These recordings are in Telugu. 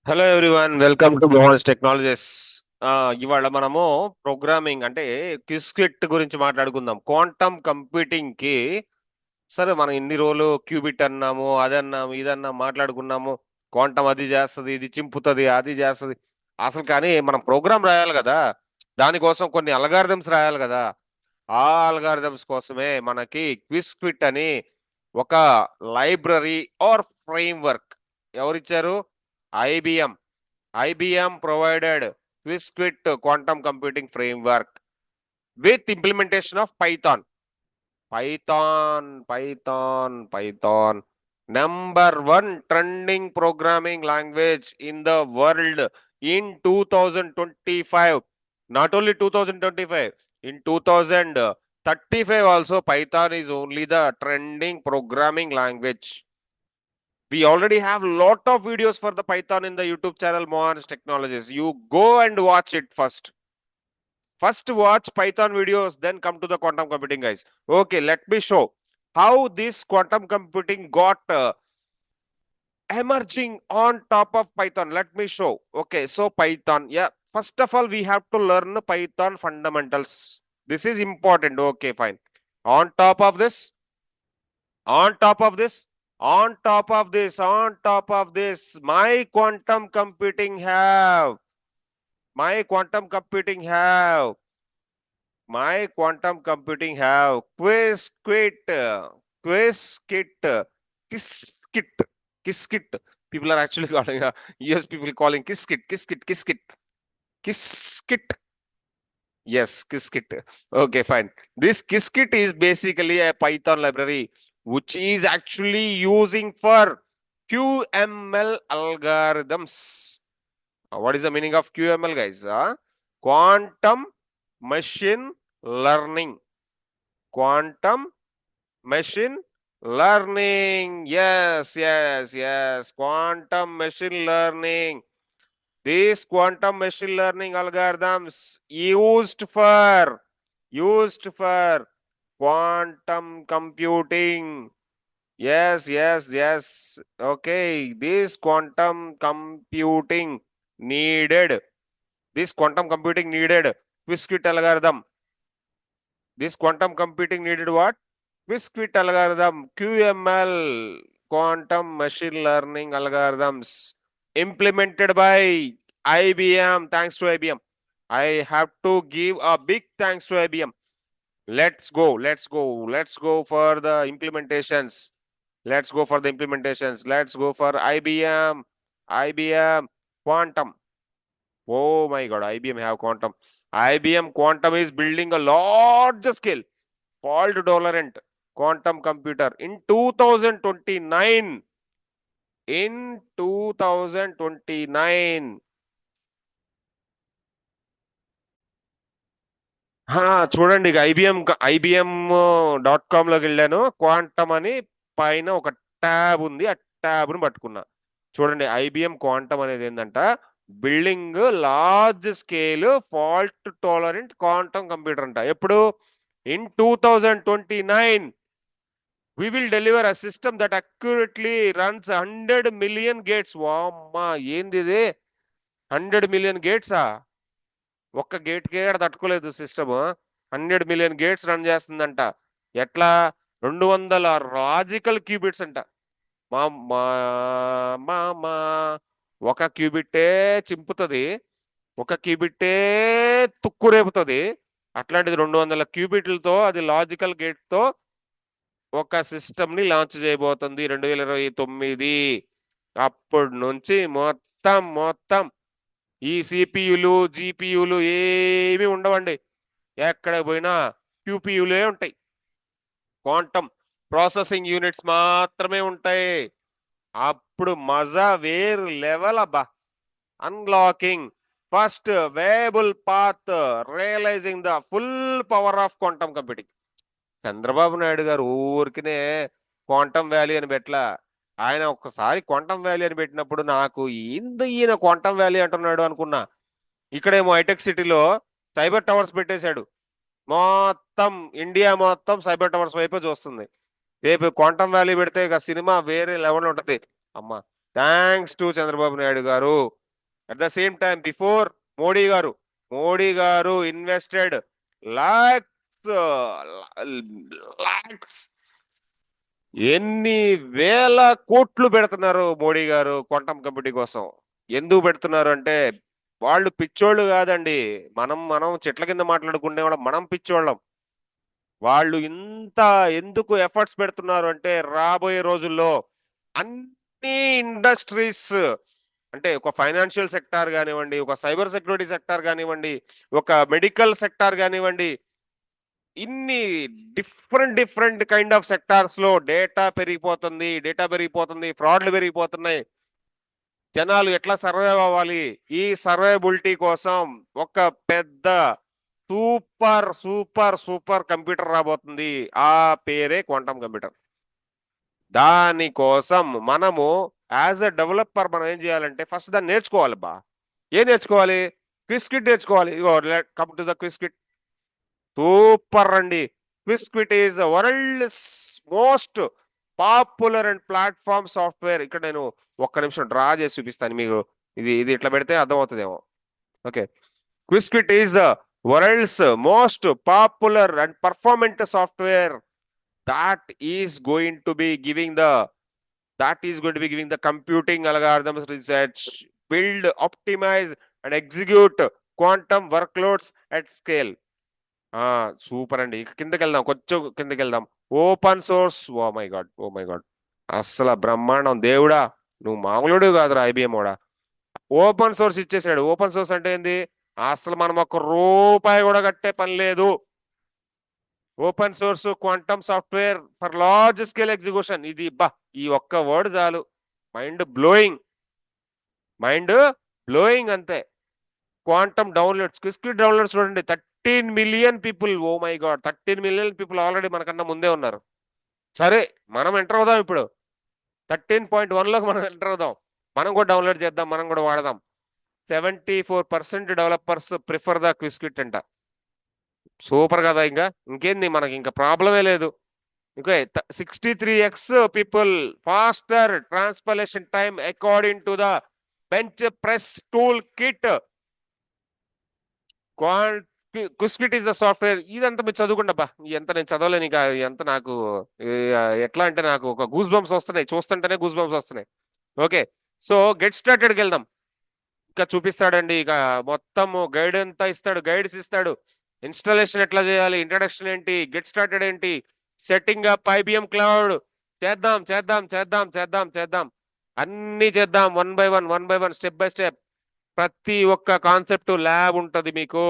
Hello everyone, welcome to Mohan's technologies. ఇవాళ మనము ప్రోగ్రామింగ్ అంటే క్విస్కిట్ గురించి మాట్లాడుకుందాం. క్వాంటమ్ కంప్యూటింగ్ కి సరే, మనం ఇన్ని రోజులు క్యూబిట్ అన్నాము, అదన్నాము, ఇదన్నాము, మాట్లాడుకున్నాము. క్వాంటమ్ అది చేస్తుంది, ఇది చింపుతుంది, అది చేస్తుంది. అసలు కానీ మనం ప్రోగ్రామ్ రాయాలి కదా, దానికోసం కొన్ని అల్గారిథమ్స్ రాయాలి కదా. ఆ అల్గారిథమ్స్ కోసమే మనకి క్విస్క్విట్ అని ఒక లైబ్రరీ ఆర్ ఫ్రేమ్వర్క్ ఎవరిచ్చారు? IBM. IBM provided Qiskit quantum computing framework with implementation of Python. Python. Number one trending programming language in the world in 2025. Not only 2025, in 2035 also Python is only the trending programming language. We already have lot of videos for the Python in the YouTube channel Mohans Technologies. You go and watch it first. First watch Python videos, then come to the quantum computing, guys. Okay, let me show how this quantum computing got emerging on top of Python. Let me show. Okay, so Python. Yeah, first of all, we have to learn Python fundamentals. This is important. Okay, fine. On top of this, on top of this, on top of this, on top of this, my quantum computing have Qiskit, Qiskit. People are actually calling, US people calling Qiskit. Yes, Qiskit. Okay, fine. This Qiskit is basically a Python library which is actually using for QML algorithms. What is the meaning of QML, guys? Quantum machine learning. Quantum machine learning. Yes. Quantum machine learning. These quantum machine learning algorithms used for quantum computing. Yes. Okay, this quantum computing needed Qiskit algorithm. This quantum computing needed what? Qiskit algorithm, QML, quantum machine learning algorithms implemented by IBM. Thanks to IBM. I have to give a big thanks to IBM. Let's go for the implementations. Let's go for IBM Quantum. Oh my God, IBM have Quantum. IBM Quantum is building a large scale fault tolerant quantum computer in 2029. In 2029. చూడండి, IBM.com లోకి వెళ్ళాను. క్వాంటమ్ అని పైన ఒక ట్యాబ్ ఉంది, ఆ ట్యాబ్ ను పట్టుకున్నా. చూడండి, IBM క్వాంటమ్ అనేది ఏంటంట, building large scale fault tolerant quantum computer అంట. ఎప్పుడు? In 2029 we will deliver a system that accurately runs 100 million gates. వామ్మా, ఏంది ఇది? 100 million gates. ఒక్క గేట్ కే తట్టుకోలేదు సిస్టమ్. 100 million గేట్స్ రన్ చేస్తుందంట. ఎట్లా? 200 లాజికల్ క్యూబిట్స్ అంట. మా మా మా ఒక క్యూబిట్టే చింపుతుంది, ఒక క్యూబిట్టే తుక్కు రేపుతుంది. అట్లాంటిది 200 క్యూబిట్లతో, అది లాజికల్ గేట్ తో ఒక సిస్టమ్ ని లాంచ్ చేయబోతుంది 2029. అప్పటి నుంచి మొత్తం ఈ సిపియులు, జిపియులు ఏమి ఉండవండి. ఎక్కడ పోయినా క్యూపియులే ఉంటాయి. క్వాంటమ్ ప్రాసెసింగ్ యూనిట్స్ మాత్రమే ఉంటాయి. అప్పుడు మజా వేరు లెవెల్ అబ్బా. Unlocking first viable path, realizing the full power of quantum computing. Chandrababu Naidu గారు ఊరికినే క్వాంటమ్ వ్యాలీ అని పెట్టలా. ఆయన ఒక్కసారి క్వాంటమ్ వ్యాలీ అని పెట్టినప్పుడు నాకు ఈయన క్వాంటమ్ వ్యాలీ అంటున్నాడు అనుకున్నా. ఇక్కడేమో హైటెక్ సిటీలో సైబర్ టవర్స్ పెట్టేశాడు. మొత్తం ఇండియా మొత్తం సైబర్ టవర్స్ వైపే చూస్తుంది. రేపు క్వాంటమ్ వ్యాలీ పెడితే ఇక సినిమా వేరే లెవెల్ ఉంటది. అమ్మా, థ్యాంక్స్ టు చంద్రబాబు నాయుడు గారు. At the same time before Modi గారు ఇన్వెస్టెడ్ లాక్స్ లాక్స్ ఎన్ని వేల కోట్లు పెడుతున్నారు మోడీ గారు క్వాంటమ్ కంప్యూటింగ్ కోసం. ఎందుకు పెడుతున్నారు అంటే వాళ్ళు పిచ్చోళ్ళు కాదండి. మనం చెట్ల కింద మాట్లాడుకునే వాళ్ళం, మనం పిచ్చోళ్ళం. వాళ్ళు ఇంత ఎందుకు ఎఫర్ట్స్ పెడుతున్నారు అంటే రాబోయే రోజుల్లో అన్ని ఇండస్ట్రీస్, అంటే ఒక ఫైనాన్షియల్ సెక్టార్ కానివ్వండి, ఒక సైబర్ సెక్యూరిటీ సెక్టార్ కానివ్వండి, ఒక మెడికల్ సెక్టార్ కానివ్వండి, ఇన్ని డిఫరెంట్ కైండ్ ఆఫ్ సెక్టార్స్ లో డేటా పెరిగిపోతుంది, ఫ్రాడ్లు పెరిగిపోతున్నాయి. జనాలు ఎట్లా సర్వైవ్ అవ్వాలి, ఈ సర్వైబిలిటీ కోసం ఒక పెద్ద సూపర్ సూపర్ సూపర్ కంప్యూటర్ రాబోతుంది. ఆ పేరే క్వాంటమ్ కంప్యూటర్. దానికోసం మనము యాజ్ అ డెవలపర్ మనం ఏం చేయాలంటే ఫస్ట్ దాన్ని నేర్చుకోవాలి. ఏం నేర్చుకోవాలి? క్విస్కిట్ నేర్చుకోవాలి. Come to the Qiskit. Super అండి. Qiskit is world's most popular and platform software. ఇక్కడ నేను ఒక్క నిమిషం డ్రా చేసి చూపిస్తాను మీకు. ఇది ఇట్లా పెడితే అర్థమవుతుందేమో. Okay, Qiskit is world's most popular and performant software that is going to be giving the computing algorithms research, build, optimize and execute quantum workloads at scale. Super అండి. కిందకి వెళ్దాం, కొంచెం కిందకి వెళ్దాం. Open source. Oh my God అసలు బ్రహ్మాండం. దేవుడా, నువ్వు మామూలుడు కాదురా ఐబిఎం వాడా. ఓపెన్ సోర్స్ ఇచ్చేసాడు. ఓపెన్ సోర్స్ అంటే ఏంది? అసలు మనం ఒక్క రూపాయి కూడా కట్టే పని లేదు. Open source quantum software for large scale execution. ఇది ఈ ఒక్క వర్డ్ చాలు. మైండ్ బ్లోయింగ్ అంతే. క్వాంటమ్ డౌన్లోడ్స్, క్విస్కిట్ డౌన్లోడ్స్ చూడండి, 13 million people. Oh my God, 13 million people already మనకన్నా ముందే ఉన్నారు. సరే, మనం ఎంటర్ అవుదాం ఇప్పుడు. 13.1 లోకి మనం ఎంటర్ అవుదాం. మనం కూడా డౌన్లోడ్ చేద్దాం, మనం కూడా వాడదాం. 74% డెవలపర్స్ ప్రిఫర్ ద క్విస్కిట్ అంట. సూపర్ కదా. ఇంకేంది, మనకి ఇంకా ప్రాబ్లమే లేదు. ఇంకా 63x people faster transpilation time according to the bench press toolkit. Qiskit is the software. ఇదంతా మీరు చదువుకుంటా. ఎంత నేను చదవలేను ఇంకా. ఎంత నాకు ఎట్లా అంటే నాకు ఒక గూస్ బంప్స్ వస్తున్నాయి, చూస్తుంటేనే గూస్ బంప్స్ వస్తున్నాయి. ఓకే, సో గెట్ స్టార్టెడ్కి వెళ్దాం. ఇంకా చూపిస్తాడండి. ఇక మొత్తం గైడ్ అంతా ఇస్తాడు, గైడ్స్ ఇస్తాడు. ఇన్స్టాలేషన్ ఎట్లా చేయాలి, ఇంట్రడక్షన్ ఏంటి, గెట్ స్టార్టెడ్ ఏంటి, సెట్టింగ్ అప్ ఐబిఎం క్లౌడ్. చేద్దాం అన్ని చేద్దాం. One by one step by step. ప్రతి ఒక్క కాన్సెప్ట్ ల్యాబ్ ఉంటుంది మీకు.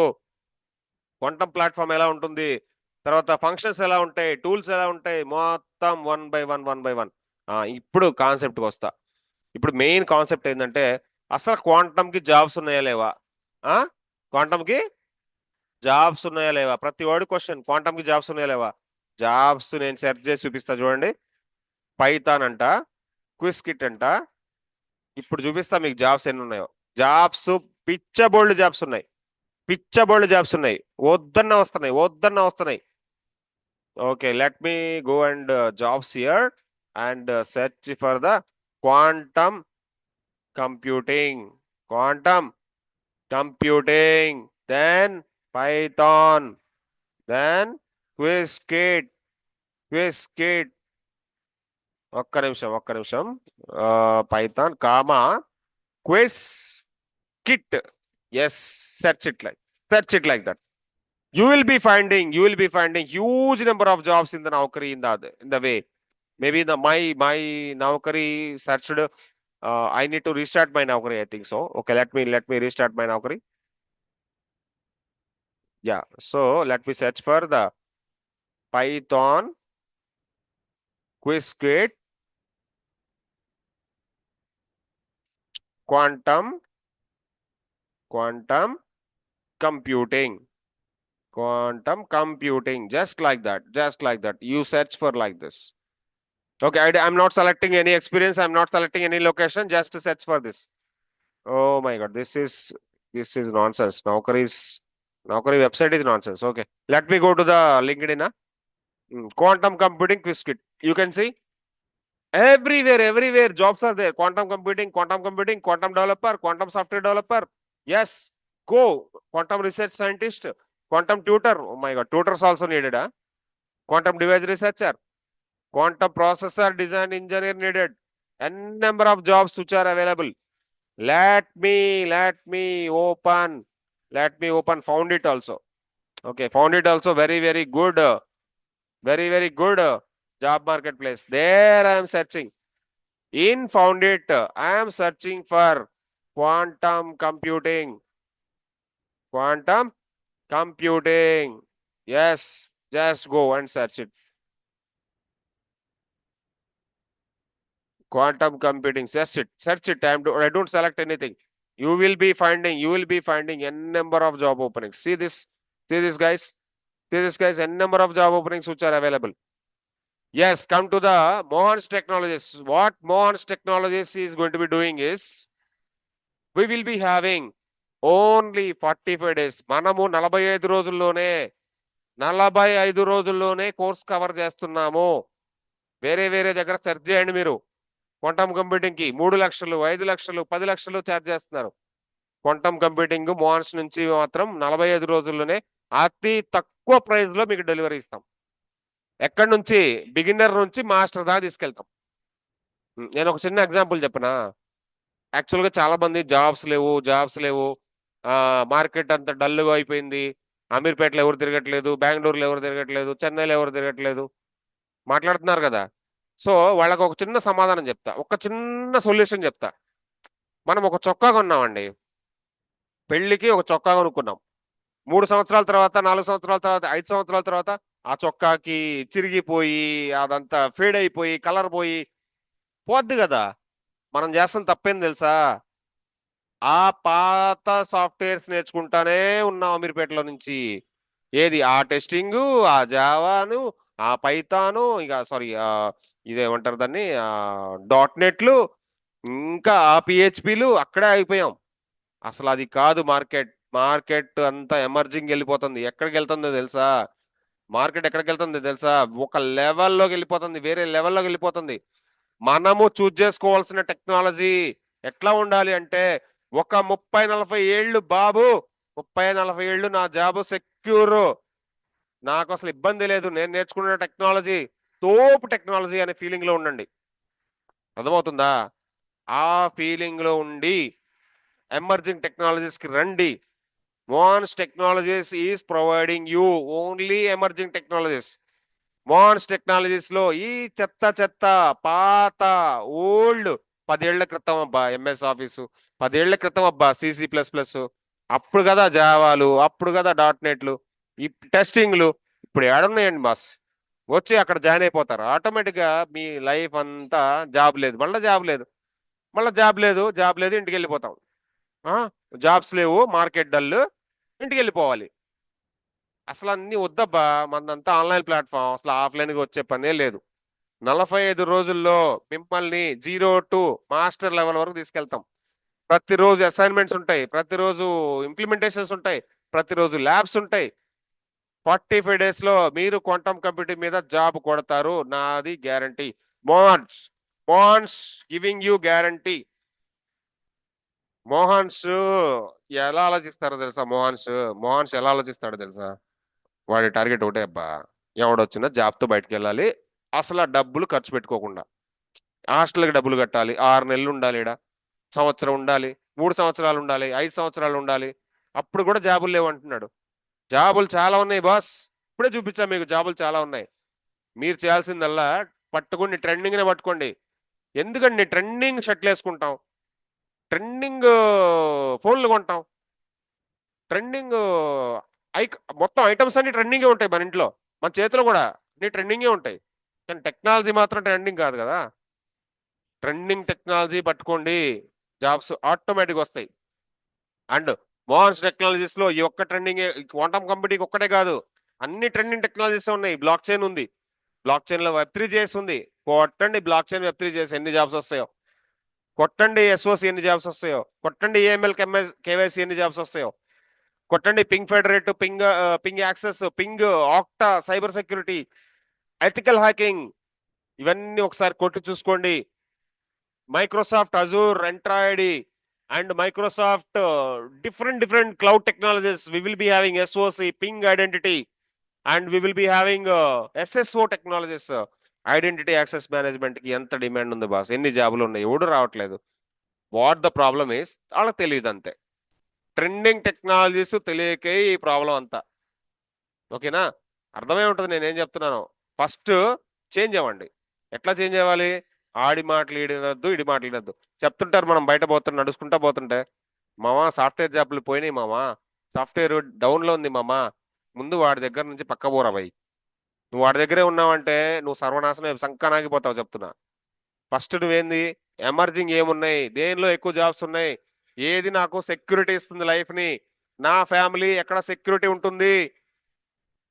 క్వాంటమ్ ప్లాట్ఫామ్ ఎలా ఉంటుంది, తర్వాత ఫంక్షన్స్ ఎలా ఉంటాయి, టూల్స్ ఎలా ఉంటాయి, మొత్తం వన్ బై వన్. ఇప్పుడు కాన్సెప్ట్కి వస్తా. ఇప్పుడు మెయిన్ కాన్సెప్ట్ ఏంటంటే అసలు క్వాంటమ్ కి జాబ్స్ ఉన్నాయా లేవా? క్వాంటమ్ కి జాబ్స్ ఉన్నాయా లేవా? ప్రతి వర్డ్ క్వశ్చన్. క్వాంటమ్ కి జాబ్స్ ఉన్నాయా లేవా? జాబ్స్ నేను సెర్చ్ చేసి చూపిస్తా చూడండి. పైథాన్ అంట, క్విస్కిట్ అంట. ఇప్పుడు చూపిస్తా మీకు జాబ్స్ ఎన్ని ఉన్నాయో. జాబ్స్ పిచ్చబోల్డ్ జాబ్స్ ఉన్నాయి. వద్దన్న వస్తున్నాయి. Okay, let me go and jobs here and search for the quantum computing, then Python, then Quiskit. ఒక్క నిమిషం. Python, comma, Quiskit. Yes, search it like that. You will be finding huge number of jobs in the Naukri in the way. Maybe my Naukri searched. I need to restart my Naukri, I think so. Okay, let me restart my Naukri. Yeah, so let me search for the Python, Quiskit, quantum computing, just like that. You search for like this. Okay, I'm not selecting any experience, I'm not selecting any location, just to search for this. Oh my god, this is nonsense. Naukri website is nonsense. Okay, let me go to the LinkedIn. Quantum computing Quiskit. You can see Everywhere jobs are there. Quantum computing, quantum developer, quantum software developer. Yes, go. Quantum research scientist, quantum tutor. Oh my God, tutors also needed. Huh? Quantum device researcher, quantum processor design engineer needed. N number of jobs which are available. Let me open. Let me open. Found it also. Okay, found it also. Very good. Very good job marketplace. There I am searching. In found it, I am searching for quantum computing. Quantum computing. Yes, just go and search it. Quantum computing. Search it. Search it. I don't select anything. You will be finding n number of job openings. See this. See this, guys. See this, guys. N number of job openings which are available. Yes, come to the Mohan's Technologies. What Mohan's Technologies is going to be doing is, we will be having only 45 days. మనము 45 రోజుల్లోనే కోర్స్ కవర్ చేస్తున్నాము. వేరే దగ్గర సెర్చ్ చేయండి మీరు. క్వాంటమ్ కంప్యూటింగ్ కి 3 లక్షలు, 5 లక్షలు, 10 లక్షలు ఛార్జ్ చేస్తున్నారు. క్వాంటమ్ కంప్యూటింగ్ మోన్స్ నుంచి మాత్రం 45 రోజుల్లోనే అతి తక్కువ ప్రైస్ లో మీకు డెలివరీ ఇస్తాం. ఎక్కడి నుంచి? బిగినర్ నుంచి మాస్టర్ దాకా తీసుకెళ్తాం. నేను ఒక చిన్న ఎగ్జాంపుల్ చెప్పనా? యాక్చువల్ గా చాలా మంది జాబ్స్ లేవు, మార్కెట్ అంతా డల్గా అయిపోయింది, అమీర్పేటలో ఎవరు తిరగట్లేదు, బెంగళూరులో ఎవరు తిరగట్లేదు, చెన్నైలో ఎవరు తిరగట్లేదు మాట్లాడుతున్నారు కదా. సో వాళ్ళకి ఒక చిన్న సమాధానం చెప్తా, ఒక చిన్న సొల్యూషన్ చెప్తా. మనం ఒక చొక్కా కొన్నామండి, పెళ్లికి ఒక చొక్కా కొనుక్కున్నాం. 3 సంవత్సరాల తర్వాత, 4 సంవత్సరాల తర్వాత, 5 సంవత్సరాల తర్వాత ఆ చొక్కాకి చిరిగిపోయి, అదంతా ఫేడ్ అయిపోయి, కలర్ పోయి పోద్ది కదా. మనం చేస్తున్న తప్పేం తెలుసా? ఆ పాత సాఫ్ట్వేర్స్ నేర్చుకుంటానే ఉన్నాం అమీర్పేటలో నుంచి. ఏది? ఆ టెస్టింగ్, ఆ జావాను, ఆ పైథాను, ఇక సారీ ఇదేమంటారు దాన్ని, డాట్ నెట్లు, ఇంకా ఆ పిహెచ్పిలు, అక్కడే అయిపోయాం. అసలు అది కాదు మార్కెట్. మార్కెట్ అంతా ఎమర్జింగ్ వెళ్ళిపోతుంది. ఎక్కడికి వెళ్తుందో తెలుసా? మార్కెట్ ఎక్కడికి వెళ్తుందో తెలుసా? ఒక లెవెల్లోకి వెళ్ళిపోతుంది, వేరే లెవెల్లోకి వెళ్ళిపోతుంది. మనము చూజ్ చేసుకోవాల్సిన టెక్నాలజీ ఎట్లా ఉండాలి అంటే, ఒక 30-40 ఏళ్ళు బాబు, 30-40 ఏళ్ళు నా జాబు సెక్యూర్, నాకు అసలు ఇబ్బంది లేదు, నేను నేర్చుకున్న టెక్నాలజీ తోపు టెక్నాలజీ అనే ఫీలింగ్ లో ఉండండి. అర్థమవుతుందా? ఆ ఫీలింగ్ లో ఉండి ఎమర్జింగ్ టెక్నాలజీస్ కి రండి. Mohans technologies is providing you only emerging technologies. Mohans technologies లో ఈ చెత్త పాత ఓల్డ్ 10 ఏళ్ల క్రితం అబ్బా ఎంఎస్ ఆఫీసు, 10 ఏళ్ల క్రితం అబ్బా CC++, అప్పుడు కదా జావాలు, అప్పుడు కదా డాట్ నెట్లు, ఈ టెస్టింగ్లు ఇప్పుడు ఏడున్నాయండి బాస్? వచ్చి అక్కడ జాయిన్ అయిపోతారు ఆటోమేటిక్ గా. మీ లైఫ్ అంతా జాబ్ లేదు, మళ్ళీ జాబ్ లేదు, ఇంటికి వెళ్ళిపోతాం. జాబ్స్ లేవు, మార్కెట్ డల్, ఇంటికి వెళ్ళిపోవాలి. అసలు అన్ని వద్దబ్బా, మనదంతా ఆన్లైన్ ప్లాట్ఫామ్, అసలు ఆఫ్లైన్ గా వచ్చే పనే లేదు. 45 రోజుల్లో మిమ్మల్ని 0 to మాస్టర్ లెవెల్ వరకు తీసుకెళ్తాం. ప్రతిరోజు అసైన్మెంట్స్ ఉంటాయి, ప్రతిరోజు ఇంప్లిమెంటేషన్స్ ఉంటాయి, ప్రతిరోజు ల్యాబ్స్ ఉంటాయి. 45 days లో మీరు క్వాంటమ్ కంప్యూటింగ్ మీద జాబ్ కొడతారు, నాది guarantee. Mohan's Mohan's giving you guarantee. Mohan's ఎలా ఆలోచిస్తారో తెలుసా? మోహన్స్ ఎలా ఆలోచిస్తాడో తెలుసా? వాడి టార్గెట్ ఒకటే అబ్బా, ఎవడొచ్చినా జాబ్తో బయటకు వెళ్ళాలి, అసలు ఆ డబ్బులు ఖర్చు పెట్టుకోకుండా. హాస్టల్కి డబ్బులు కట్టాలి, 6 నెలలు ఉండాలి, సంవత్సరం ఉండాలి, 3 సంవత్సరాలు ఉండాలి, 5 సంవత్సరాలు ఉండాలి, అప్పుడు కూడా జాబులు లేవు అంటున్నాడు. జాబులు చాలా ఉన్నాయి బాస్, ఇప్పుడే చూపించా మీకు, జాబులు చాలా ఉన్నాయి. మీరు చేయాల్సిందల్లా పట్టుకుని ట్రెండింగ్ నే పట్టుకోండి. ఎందుకండి ట్రెండింగ్ షర్ట్లు వేసుకుంటాం, ట్రెండింగ్ ఫోన్లు కొంటాం, ట్రెండింగ్ మొత్తం ఐటమ్స్ అన్ని ట్రెండింగే ఉంటాయి మన ఇంట్లో, మన చేతిలో కూడా అన్ని ట్రెండింగే ఉంటాయి. కానీ టెక్నాలజీ మాత్రం ట్రెండింగ్ కాదు కదా. ట్రెండింగ్ టెక్నాలజీ పట్టుకోండి, జాబ్స్ ఆటోమేటిక్ వస్తాయి. అండ్ మోహన్స్ టెక్నాలజీస్ లో ఈ ఒక్క ట్రెండింగ్, క్వాంటమ్ కంప్యూటింగ్ ఒక్కటే కాదు, అన్ని ట్రెండింగ్ టెక్నాలజీస్ ఉన్నాయి. బ్లాక్ చైన్ ఉంది, బ్లాక్ చైన్ లో Web3 ఉంది. కొట్టండి బ్లాక్ చైన్ Web3 ఎన్ని జాబ్స్ వస్తాయో, కొట్టండి SOC ఎన్ని జాబ్స్ వస్తాయో, కొట్టండి AML KYC ఎన్ని జాబ్స్ వస్తాయో, కొట్టండి ping federate, ping access, ping Okta, cyber security, ethical hacking, ఇవన్నీ ఒకసారి కొట్టి చూసుకోండి. Microsoft Azure, Entra ID and Microsoft different cloud technologies. We will be having SOC, ping identity, and we will be having SSO technologies. Identity access management కి ఎంత డిమాండ్ ఉంది బాస్, ఎన్ని జాబులు ఉన్నాయి, ఎవడు రావట్లేదు. వాట్ ద ప్రాబ్లమ్ ఇస్, వాళ్ళకి తెలియదు అంతే. ట్రెండింగ్ టెక్నాలజీస్ తెలియకే ఈ ప్రాబ్లం అంతా. ఓకేనా, అర్థమై ఉంటుంది నేనేం చెప్తున్నాను. ఫస్ట్ చేంజ్ అవ్వండి. ఎట్లా చేంజ్ అవ్వాలి? ఆడి మాటలు ఈడినద్దు, ఇడి మాటలు వినద్దు. చెప్తుంటారు మనం బయట పోతుంటే, నడుచుకుంటా పోతుంటే, మామా సాఫ్ట్వేర్ జాబ్లు పోయినాయి మామా, సాఫ్ట్వేర్ డౌన్ లో ఉంది మామా, ముందు వాడి దగ్గర నుంచి పక్క పోరా భయ్. నువ్వు వాడి దగ్గరే ఉన్నావంటే నువ్వు సర్వనాశనం సంకనాగిపోతావు చెప్తున్నా. ఫస్ట్ నువ్వేంది, ఎమర్జింగ్ ఏమున్నాయి, దేనిలో ఎక్కువ జాబ్స్ ఉన్నాయి, ఏది నాకు సెక్యూరిటీ ఇస్తుంది లైఫ్ ని, నా ఫ్యామిలీ ఎక్కడ సెక్యూరిటీ ఉంటుంది,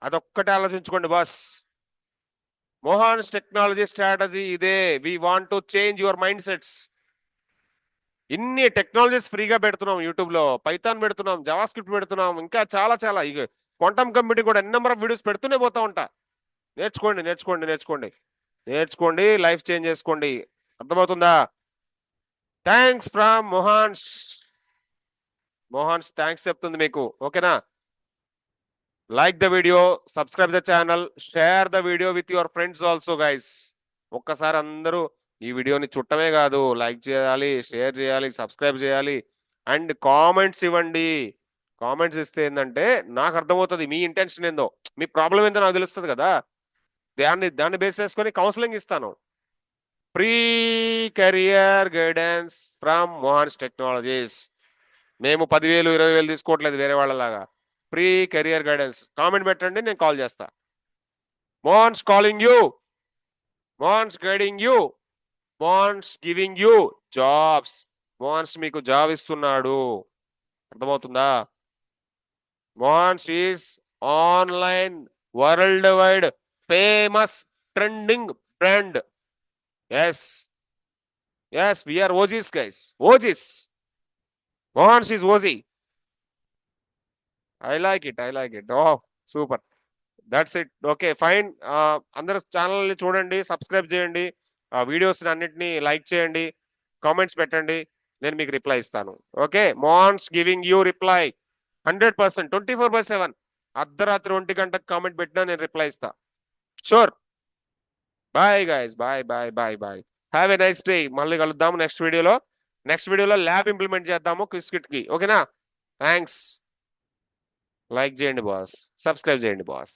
అదొక్కటే ఆలోచించుకోండి బాస్. మోహాన్స్ టెక్నాలజీ స్ట్రాటజీ ఇదే. We want to change your mind sets. ఇన్ని టెక్నాలజీస్ ఫ్రీగా పెడుతున్నాం, యూట్యూబ్ లో పైథాన్ పెడుతున్నాం, జావా స్క్రిప్ట్ పెడుతున్నాం, ఇంకా చాలా చాలా. ఇక క్వాంటమ్ కంప్యూటింగ్ కూడా ఎన్ని నెంబర్ ఆఫ్ వీడియోస్ పెడుతూనే పోతా ఉంటా. నేర్చుకోండి నేర్చుకోండి నేర్చుకోండి నేర్చుకోండి, లైఫ్ చేంజ్ చేసుకోండి. అర్థమవుతుందా? Thanks from Mohans. Mohans thanks చెప్తుంది మీకు. ఓకేనా, like the video, subscribe the channel, share the video with your friends also guys. ఒక్కసారి అందరూ ఈ వీడియోని చుట్టమే కాదు, లైక్ చేయాలి, షేర్ చేయాలి, సబ్స్క్రైబ్ చేయాలి, అండ్ కామెంట్స్ ఇవ్వండి. కామెంట్స్ ఇస్తే ఏంటంటే నాకు అర్థమవుతుంది మీ ఇంటెన్షన్ ఏందో, మీ ప్రాబ్లం ఏందో నాకు తెలుస్తుంది కదా. దాన్ని బేస్ చేసుకొని కౌన్సిలింగ్ ఇస్తాను. Pre career guidance from Mohans technologies. మేము 10,000 20,000 తీసుకోవట్లేదు వేరే వాళ్ళలాగా. Pre career guidance. కామెంట్ పెట్టండి, నేను కాల్ చేస్తా. Mohans calling you, Mohans guiding you, Mohans giving you jobs. Mohans మీకు జాబ్ ఇస్తున్నాడు. అర్థమవుతుందా? Mohans is online world wide famous trending brand. Yes yes, we're OGs guys, OGs. Mohans is OG. I like it, I like it. Oh super, that's it. Okay fine. అందరూ ఛానల్ని చూడండి, సబ్స్క్రైబ్ చేయండి, వీడియోస్ అన్నిటిని లైక్ చేయండి, కామెంట్స్ పెట్టండి, నేను మీకు రిప్లై ఇస్తాను. Okay, Mohans giving you reply 100%, 24/7. అర్ధరాత్రి 1 గంటకు కామెంట్ పెట్టినా నేను రిప్లై ఇస్తా. Sure. Bye guys, bye bye bye bye. Have a nice day. మళ్ళీ కలుద్దాము నెక్స్ట్ వీడియోలో. నెక్స్ట్ వీడియోలో ల్యాబ్ ఇంప్లిమెంట్ చేద్దాము క్విజ్ కిట్ కి. ఓకేనా, థ్యాంక్స్. లైక్ చేయండి బాస్, సబ్స్క్రైబ్ చేయండి బాస్.